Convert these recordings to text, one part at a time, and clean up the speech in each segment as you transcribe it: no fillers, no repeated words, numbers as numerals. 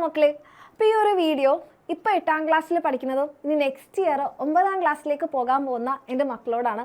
മക്കളെ, അപ്പോൾ ഈ ഒരു വീഡിയോ ഇപ്പോൾ 8ാം ക്ലാസ്സിൽ പഠിക്കുന്നതും ഇനി നെക്സ്റ്റ് ഇയർ 9ാം ക്ലാസ്സിലേക്ക് പോകാൻ പോകുന്ന എൻ്റെ മക്കളോടാണ്.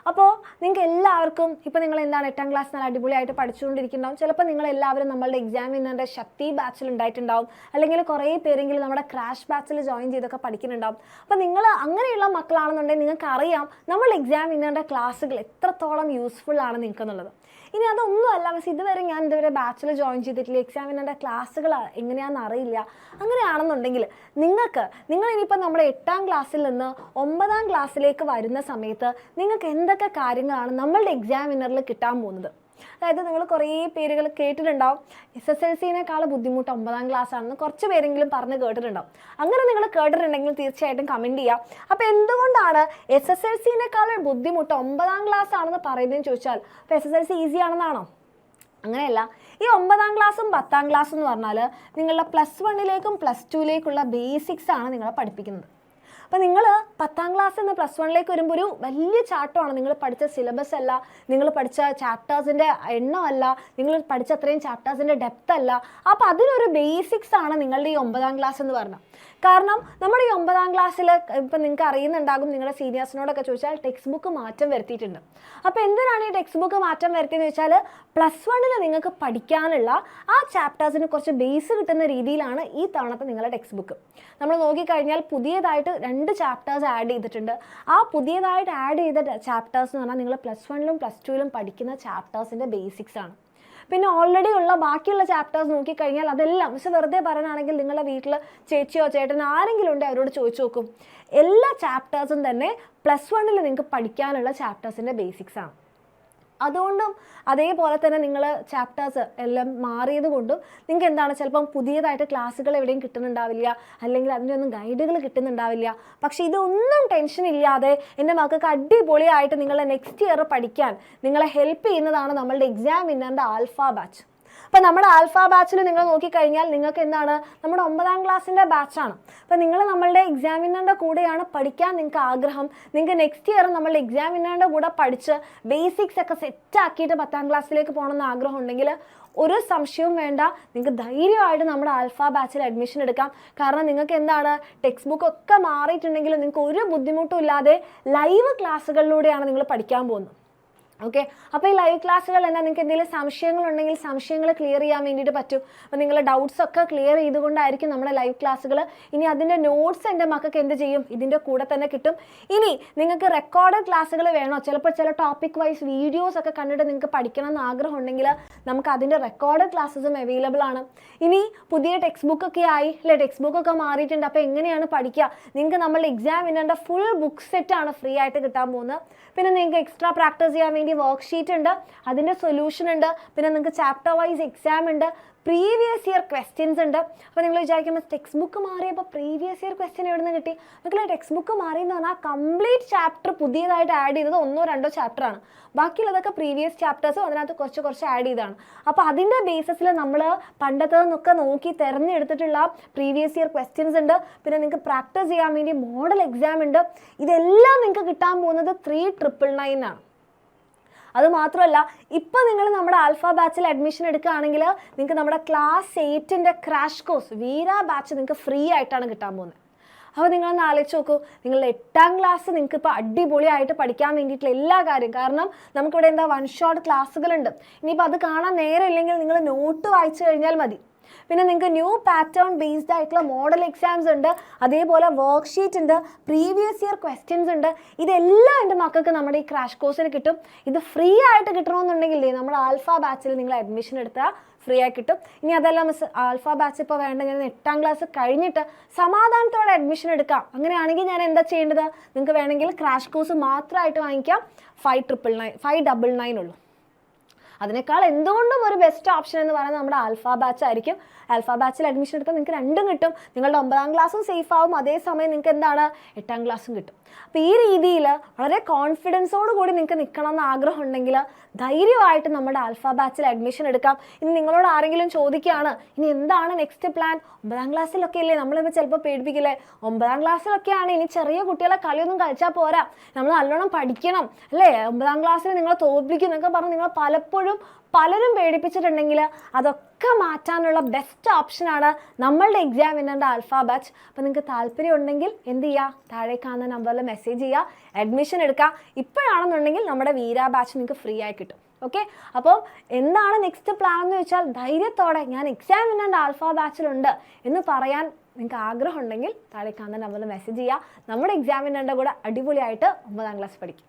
അപ്പോൾ നിങ്ങൾക്ക് എല്ലാവർക്കും ഇപ്പോൾ നിങ്ങൾ എന്താണ് 8ാം ക്ലാസ് നല്ല അടിപൊളിയായിട്ട് പഠിച്ചുകൊണ്ടിരിക്കുന്നുണ്ടാവും. ചിലപ്പോൾ നിങ്ങളെല്ലാവരും നമ്മളുടെ എക്സാമിനറിൻ്റെ ശക്തി ബാച്ചിൽ ഉണ്ടായിട്ടുണ്ടാവും, അല്ലെങ്കിൽ കുറേ പേരെങ്കിലും നമ്മുടെ ക്രാഷ് ബാച്ചിൽ ജോയിൻ ചെയ്തൊക്കെ പഠിക്കുന്നുണ്ടാവും. അപ്പോൾ നിങ്ങൾ അങ്ങനെയുള്ള മക്കളാണെന്നുണ്ടെങ്കിൽ നിങ്ങൾക്ക് അറിയാം നമ്മൾ എക്സാമിനറിൻ്റെ ക്ലാസ്സുകൾ എത്രത്തോളം യൂസ്ഫുൾ ആണ് നിങ്ങൾക്കെന്നുള്ളത്. ഇനി അതൊന്നുമല്ല, പക്ഷേ ഞാൻ ഇതുവരെ ബാച്ചിൽ ജോയിൻ ചെയ്തിട്ടില്ല, എക്സാമിനറിൻ്റെ ക്ലാസ്സുകൾ എങ്ങനെയാണെന്ന് അറിയില്ല, അങ്ങനെയാണെന്നുണ്ടെങ്കിൽ നിങ്ങൾ ഇനിയിപ്പോൾ നമ്മുടെ 8ാം ക്ലാസ്സിൽ നിന്ന് 9ാം ക്ലാസ്സിലേക്ക് വരുന്ന സമയത്ത് നിങ്ങൾക്ക് എന്തൊക്കെ കാര്യങ്ങളാണ് നമ്മളുടെ എക്സാമിനറിൽ കിട്ടാൻ പോകുന്നത്. അതായത് നിങ്ങൾ കുറേ പേരുകൾ കേട്ടിട്ടുണ്ടാവും SSLC-നേക്കാൾ ബുദ്ധിമുട്ട് 9ാം ക്ലാസ് ആണെന്ന് കുറച്ച് പേരെങ്കിലും പറഞ്ഞ് കേട്ടിട്ടുണ്ടാവും. അങ്ങനെ നിങ്ങൾ കേട്ടിട്ടുണ്ടെങ്കിൽ തീർച്ചയായിട്ടും കമൻറ്റ് ചെയ്യാം. അപ്പോൾ എന്തുകൊണ്ടാണ് SSLC-നേക്കാൾ ബുദ്ധിമുട്ട് 9ാം ക്ലാസ് ആണെന്ന് പറയുന്നതെന്ന് ചോദിച്ചാൽ അപ്പോൾ SSLC ഈസി ആണെന്നാണോ? അങ്ങനെയല്ല. ഈ 9ാം ക്ലാസ്സും 10ാം ക്ലാസ്സും എന്ന് പറഞ്ഞാൽ നിങ്ങളുടെ +1ലേക്കും +2ലേക്കുള്ള ബേസിക്സ് ആണ് നിങ്ങളെ പഠിപ്പിക്കുന്നത്. അപ്പോൾ നിങ്ങൾ 10ാം ക്ലാസ്സിൽ നിന്ന് +1ലേക്ക് വരുമ്പോൾ ഒരു വലിയ ചാട്ടമാണ്. നിങ്ങൾ പഠിച്ച സിലബസ് അല്ല, നിങ്ങൾ പഠിച്ച ചാപ്റ്റേഴ്സിൻ്റെ എണ്ണമല്ല, നിങ്ങൾ പഠിച്ച അത്രയും ചാപ്റ്റേഴ്സിൻ്റെ ഡെപ്ത് അല്ല. അപ്പോൾ അതിനൊരു ബേസിക്സ് ആണ് നിങ്ങളുടെ ഈ 9ാം ക്ലാസ് എന്ന് പറഞ്ഞാൽ. കാരണം നമ്മുടെ ഈ 9ാം ക്ലാസ്സിൽ ഇപ്പം നിങ്ങൾക്ക് അറിയുന്നുണ്ടാകും, നിങ്ങളുടെ സീനിയേഴ്സിനോടൊക്കെ ചോദിച്ചാൽ ടെക്സ്റ്റ് ബുക്ക് മാറ്റം വരുത്തിയിട്ടുണ്ട്. അപ്പോൾ എന്തിനാണ് ഈ ടെക്സ്റ്റ് ബുക്ക് മാറ്റം വരുത്തിയെന്ന് വെച്ചാൽ +1ൽ നിങ്ങൾക്ക് പഠിക്കാനുള്ള ആ ചാപ്റ്റേഴ്സിന് കുറച്ച് ബേസ് കിട്ടുന്ന രീതിയിലാണ് ഈ തവണത്തെ നിങ്ങളുടെ ടെക്സ്റ്റ് ബുക്ക്. നമ്മൾ നോക്കിക്കഴിഞ്ഞാൽ പുതിയതായിട്ട് 2 ചാപ്റ്റേഴ്സ് ആഡ് ചെയ്തിട്ടുണ്ട്. ആ പുതിയതായിട്ട് ആഡ് ചെയ്ത ചാപ്റ്റേഴ്സ് എന്ന് പറഞ്ഞാൽ നിങ്ങൾ +1ലും +2ലും പഠിക്കുന്ന ചാപ്റ്റേഴ്സിൻ്റെ ബേസിക്സ് ആണ്. പിന്നെ ഓൾറെഡി ഉള്ള ബാക്കിയുള്ള ചാപ്റ്റേഴ്സ് നോക്കിക്കഴിഞ്ഞാൽ അതെല്ലാം, പക്ഷെ വെറുതെ പറയാനാണെങ്കിൽ നിങ്ങളുടെ വീട്ടിൽ ചേച്ചിയോ ചേട്ടനോ ആരെങ്കിലും ഉണ്ടെങ്കിൽ അവരോട് ചോദിച്ചു നോക്കും. എല്ലാ ചാപ്റ്റേഴ്സും തന്നെ +1ൽ നിങ്ങൾക്ക് പഠിക്കാനുള്ള ചാപ്റ്റേഴ്സിൻ്റെ ബേസിക്സ് ആണ്. അതുകൊണ്ടും അതേപോലെ തന്നെ നിങ്ങൾ ചാപ്റ്റേഴ്സ് എല്ലാം മാറിയത് കൊണ്ടും നിങ്ങൾക്ക് എന്താണ് ചിലപ്പം പുതിയതായിട്ട് ക്ലാസ്സുകൾ എവിടെയും കിട്ടുന്നുണ്ടാവില്ല, അല്ലെങ്കിൽ അതിൻ്റെ ഒന്നും ഗൈഡുകൾ കിട്ടുന്നുണ്ടാവില്ല. പക്ഷേ ഇതൊന്നും ടെൻഷൻ ഇല്ലാതെ എൻ്റെ മക്കൾക്ക് അടിപൊളിയായിട്ട് നിങ്ങളെ നെക്സ്റ്റ് ഇയർ പഠിക്കാൻ നിങ്ങളെ ഹെൽപ്പ് ചെയ്യുന്നതാണ് നമ്മളുടെ എക്സാമിനറിൻ്റെ ആൽഫ ബാച്ച്. അപ്പോൾ നമ്മുടെ ആൽഫ ബാച്ചിൽ നിങ്ങൾ നോക്കിക്കഴിഞ്ഞാൽ നിങ്ങൾക്ക് എന്താണ് നമ്മുടെ 9ാം ക്ലാസ്സിൻ്റെ ബാച്ചാണ്. അപ്പോൾ നിങ്ങൾ നമ്മളുടെ എക്സാമിനറിൻ്റെ കൂടെയാണ് പഠിക്കാൻ നിങ്ങൾക്ക് ആഗ്രഹം, നിങ്ങൾക്ക് നെക്സ്റ്റ് ഇയർ നമ്മളുടെ എക്സാമിനറിൻ്റെ കൂടെ പഠിച്ച് ബേസിക്സ് ഒക്കെ സെറ്റാക്കിയിട്ട് 10ാം ക്ലാസ്സിലേക്ക് പോകണമെന്ന് ആഗ്രഹം ഉണ്ടെങ്കിൽ ഒരു സംശയവും വേണ്ട, നിങ്ങൾക്ക് ധൈര്യമായിട്ട് നമ്മുടെ ആൽഫ ബാച്ചിൽ അഡ്മിഷൻ എടുക്കാം. കാരണം നിങ്ങൾക്ക് എന്താണ് ടെക്സ്റ്റ് ബുക്ക് ഒക്കെ മാറിയിട്ടുണ്ടെങ്കിലും നിങ്ങൾക്ക് ഒരു ബുദ്ധിമുട്ടും ഇല്ലാതെ ലൈവ് ക്ലാസ്സുകളിലൂടെയാണ് നിങ്ങൾ പഠിക്കാൻ പോകുന്നത്. ഓക്കെ, അപ്പോൾ ഈ ലൈവ് ക്ലാസ്സുകൾ എന്താ, നിങ്ങൾക്ക് എന്തെങ്കിലും സംശയങ്ങളുണ്ടെങ്കിൽ സംശയങ്ങൾ ക്ലിയർ ചെയ്യാൻ വേണ്ടിയിട്ട് പറ്റും. അപ്പോൾ നിങ്ങളുടെ ഡൗട്ട്സ് ഒക്കെ ക്ലിയർ ചെയ്തുകൊണ്ടായിരിക്കും നമ്മുടെ ലൈവ് ക്ലാസ്സുകൾ. ഇനി അതിൻ്റെ നോട്ട്സ് എൻ്റെ മക്കൾക്ക് എന്ത് ചെയ്യും, ഇതിൻ്റെ കൂടെ തന്നെ കിട്ടും. ഇനി നിങ്ങൾക്ക് റെക്കോർഡഡ് ക്ലാസ്സുകൾ വേണോ, ചിലപ്പോൾ ചില ടോപ്പിക് വൈസ് വീഡിയോസ് ഒക്കെ കണ്ടിട്ട് നിങ്ങൾക്ക് പഠിക്കണം എന്ന് ആഗ്രഹം ഉണ്ടെങ്കിൽ നമുക്ക് അതിൻ്റെ റെക്കോർഡഡ് ക്ലാസ്സസും അവൈലബിൾ ആണ്. ഇനി പുതിയ ടെക്സ്റ്റ് ബുക്കൊക്കെ ആയി അല്ലേ, ടെക്സ്റ്റ് ബുക്കൊക്കെ മാറിയിട്ടുണ്ട്. അപ്പോൾ എങ്ങനെയാണ് പഠിക്കുക, നിങ്ങൾക്ക് നമ്മളുടെ എക്സാമിനറിൻ്റെ ഫുൾ ബുക്ക് സെറ്റാണ് ഫ്രീ ആയിട്ട് കിട്ടാൻ പോകുന്നത്. പിന്നെ നിങ്ങൾക്ക് എക്സ്ട്രാ പ്രാക്ടീസ് ചെയ്യാൻ വേണ്ടി വർക്ക്ഷീറ്റ് ഉണ്ട്, അതിൻ്റെ സൊല്യൂഷൻ ഉണ്ട്, പിന്നെ നിങ്ങൾക്ക് ചാപ്റ്റർ വൈസ് എക്സാം ഉണ്ട്, പ്രീവിയസ് ഇയർ ക്വസ്റ്റ്യൻസ് ഉണ്ട്. അപ്പോൾ നിങ്ങൾ വിചാരിക്കുമ്പോൾ ടെക്സ്റ്റ് ബുക്ക് മാറിയപ്പോൾ പ്രീവിയസ് ഇയർ ക്വസ്റ്റ്യൻ എവിടെ നിന്ന് കിട്ടി? നിങ്ങൾ ടെക്സ്റ്റ് ബുക്ക് മാറിയെന്ന് പറഞ്ഞാൽ കംപ്ലീറ്റ് ചാപ്റ്റർ പുതിയതായിട്ട് ആഡ് ചെയ്തത് 1ഓ 2ഓ ചാപ്റ്ററാണ്. ബാക്കിയുള്ളതൊക്കെ പ്രീവിയസ് ചാപ്റ്റേഴ്സും അതിനകത്ത് കുറച്ച് ആഡ് ചെയ്താണ്. അപ്പോൾ അതിൻ്റെ ബേസിസിൽ നമ്മൾ പണ്ടത്തേന്നൊക്കെ നോക്കി തിരഞ്ഞെടുത്തിട്ടുള്ള പ്രീവിയസ് ഇയർ ക്വസ്റ്റ്യൻസ് ഉണ്ട്. പിന്നെ നിങ്ങൾക്ക് പ്രാക്ടീസ് ചെയ്യാൻ വേണ്ടി മോഡൽ എക്സാം ഉണ്ട്. ഇതെല്ലാം നിങ്ങൾക്ക് കിട്ടാൻ പോകുന്നത് 3999 ആണ്. അതുമാത്രമല്ല, ഇപ്പോൾ നിങ്ങൾ നമ്മുടെ ആൽഫ ബാച്ചിൽ അഡ്മിഷൻ എടുക്കുകയാണെങ്കിൽ നിങ്ങൾക്ക് നമ്മുടെ ക്ലാസ് 8ൻ്റെ ക്രാഷ് കോഴ്സ് വീര ബാച്ച് നിങ്ങൾക്ക് ഫ്രീ ആയിട്ടാണ് കിട്ടാൻ പോകുന്നത്. അപ്പോൾ നിങ്ങളൊന്ന് ആലോചിച്ച് നോക്കൂ, നിങ്ങളുടെ 8ാം ക്ലാസ് നിങ്ങൾക്ക് ഇപ്പോൾ അടിപൊളിയായിട്ട് പഠിക്കാൻ വേണ്ടിയിട്ടുള്ള എല്ലാ കാര്യം. കാരണം നമുക്കിവിടെ എന്താ 1 ഷോട്ട് ക്ലാസ്സുകളുണ്ട്. ഇനിയിപ്പോൾ അത് കാണാൻ നേരമില്ലെങ്കിൽ നിങ്ങൾ നോട്ട് വായിച്ചു കഴിഞ്ഞാൽ മതി. പിന്നെ നിങ്ങൾക്ക് ന്യൂ പാറ്റേൺ ബേസ്ഡ് ആയിട്ടുള്ള മോഡൽ എക്സാംസ് ഉണ്ട്, അതേപോലെ വർക്ക്ഷീറ്റ് ഉണ്ട്, പ്രീവിയസ് ഇയർ ക്വസ്റ്റ്യൻസ് ഉണ്ട്. ഇതെല്ലാം എൻ്റെ മക്കൾക്ക് നമ്മുടെ ഈ ക്രാഷ് കോഴ്സിന് കിട്ടും. ഇത് ഫ്രീ ആയിട്ട് കിട്ടണമെന്നുണ്ടെങ്കിൽ നമ്മുടെ ആൽഫ ബാച്ചിൽ നിങ്ങൾ അഡ്മിഷൻ എടുത്താൽ ഫ്രീ ആയി കിട്ടും. ഇനി അതെല്ലാം മിസ് ആൽഫ ബാച്ച് ഇപ്പോൾ വേണ്ട, ഞാൻ 8ാം ക്ലാസ് കഴിഞ്ഞിട്ട് സമാധാനത്തോടെ അഡ്മിഷൻ എടുക്കാം, അങ്ങനെയാണെങ്കിൽ ഞാൻ എന്താ ചെയ്യേണ്ടത്, നിങ്ങൾക്ക് വേണമെങ്കിൽ ക്രാഷ് കോഴ്സ് മാത്രമായിട്ട് വാങ്ങിക്കാം. 599 ഉള്ളൂ. അതിനേക്കാൾ എന്തുകൊണ്ടും ഒരു ബെസ്റ്റ് ഓപ്ഷൻ എന്ന് പറയുന്നത് നമ്മുടെ ആൽഫ ബാച്ച് ആയിരിക്കും. ആൽഫ ബാച്ചിൽ അഡ്മിഷൻ എടുത്താൽ നിങ്ങൾക്ക് രണ്ടും കിട്ടും. നിങ്ങളുടെ 9ാം ക്ലാസ്സും സേഫ് ആവും, അതേസമയം നിങ്ങൾക്ക് എന്താണ് 8ാം ക്ലാസ്സും കിട്ടും. അപ്പോൾ ഈ രീതിയിൽ വളരെ കോൺഫിഡൻസോട് കൂടി നിങ്ങൾക്ക് നിൽക്കണം എന്ന് ആഗ്രഹം ഉണ്ടെങ്കിൽ ധൈര്യമായിട്ട് നമ്മുടെ ആൽഫ ബാച്ചിൽ അഡ്മിഷൻ എടുക്കാം. ഇനി നിങ്ങളോട് ആരെങ്കിലും ചോദിക്കുകയാണ് ഇനി എന്താണ് നെക്സ്റ്റ് പ്ലാൻ, 9ാം ക്ലാസ്സിലൊക്കെ അല്ലേ നമ്മളിപ്പോൾ ചിലപ്പോൾ പേടിപ്പിക്കില്ലേ, 9ാം ക്ലാസ്സിലൊക്കെയാണ്, ഇനി ചെറിയ കുട്ടികളെ കളിയൊന്നും കളിച്ചാൽ പോരാ, നമ്മൾ നല്ലോണം പഠിക്കണം അല്ലേ, 9ാം ക്ലാസ്സിൽ നിങ്ങളെ തോൽപ്പിക്കും എന്നൊക്കെ പറഞ്ഞ് നിങ്ങൾ പലപ്പോഴും ഇപ്പോഴും പലരും പേടിപ്പിച്ചിട്ടുണ്ടെങ്കിൽ അതൊക്കെ മാറ്റാനുള്ള ബെസ്റ്റ് ഓപ്ഷനാണ് നമ്മളുടെ എക്സാം വിന്നറിൻ്റെ ആൽഫ ബാച്ച്. അപ്പോൾ നിങ്ങൾക്ക് താല്പര്യം ഉണ്ടെങ്കിൽ എന്ത് ചെയ്യുക, താഴെ കാണുന്ന നമ്പറിൽ മെസ്സേജ് ചെയ്യുക, അഡ്മിഷൻ എടുക്കുക. ഇപ്പോഴാണെന്നുണ്ടെങ്കിൽ നമ്മുടെ വീര ബാച്ച് നിങ്ങൾക്ക് ഫ്രീ ആയി കിട്ടും. ഓക്കെ, അപ്പോൾ എന്താണ് നെക്സ്റ്റ് പ്ലാൻ എന്ന് വെച്ചാൽ ധൈര്യത്തോടെ ഞാൻ എക്സാം വിന്നറിൻ്റെ ആൽഫ ബാച്ചിലുണ്ട് എന്ന് പറയാൻ നിങ്ങൾക്ക് ആഗ്രഹം ഉണ്ടെങ്കിൽ താഴെ കാണുന്ന നമ്പറിൽ മെസ്സേജ് ചെയ്യുക. നമ്മുടെ എക്സാം വിന്നറിൻ്റെ കൂടെ അടിപൊളിയായിട്ട് 9ാം ക്ലാസ് പഠിക്കും.